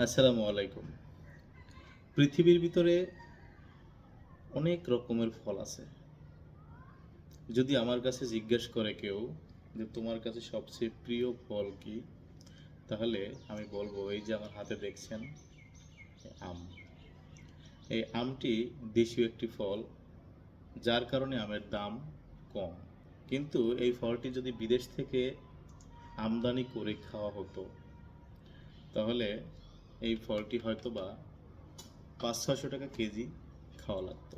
আসসালামু আলাইকুম। পৃথিবীর ভিতরে অনেক রকমের ফল আছে। যদি আমার কাছে জিজ্ঞেস করে কেউ যে তোমার কাছে সবচেয়ে প্রিয় ফল কি? তাহলে আমি বলবো এই যে আমার হাতে দেখছেন আম। এই আমটি দেশীয় একটি ফল, যার কারণে আমের দাম কম। কিন্তু এই ফলটি যদি বিদেশ থেকে আমদানি করে খাওয়া হতো, তাহলে এই ফলটি হয়তোবা ৫০০-৬০০ টাকা কেজি খাওয়া লাগতো।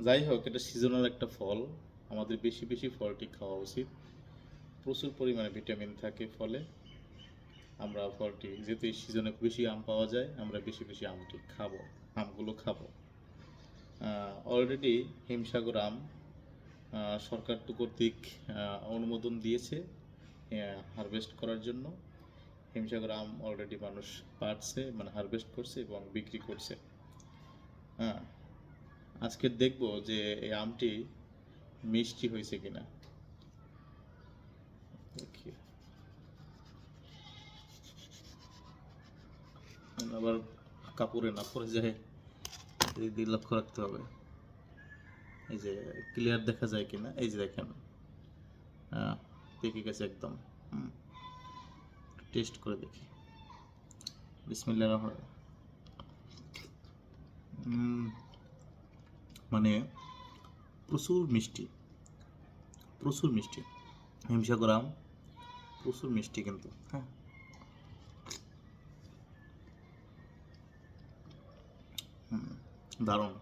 যাই হোক, এটা সিজনাল একটা ফল। আমাদের বেশি বেশি ফলটি খাওয়া উচিত। প্রচুর পরিমাণে ভিটামিন থাকে ফলে। আমরা ফলটি যেহেতু এই সিজনে বেশি আম পাওয়া যায়, আমরা বেশি বেশি আমগুলো খাবো। অলরেডি হিমসাগর আম সরকার কর্তৃক অনুমোদন দিয়েছে হারভেস্ট করার জন্য। হিমসাগর আম অলরেডি মানুষ পাড়ছে, মানে হারভেস্ট করছে এবং বিক্রি করছে। হ্যাঁ, আজকে দেখব যে এই আমটি মিষ্টি হয়েছে কিনা। দেখি, আবার কাপড়ে না পড়ে যায়, এই দিকে লক্ষ্য রাখতে হবে। এই যে ক্লিয়ার দেখা যায় কিনা, এই যে দেখেন, পেকে গেছে একদম। টেস্ট করে দেখি। বিসমিল্লাহির রহমানির রহিম। মানে প্রচুর মিষ্টি, প্রচুর মিষ্টি। হিমসাগর আম প্রচুর মিষ্টি কিন্তু। হ্যাঁ, দারুণ।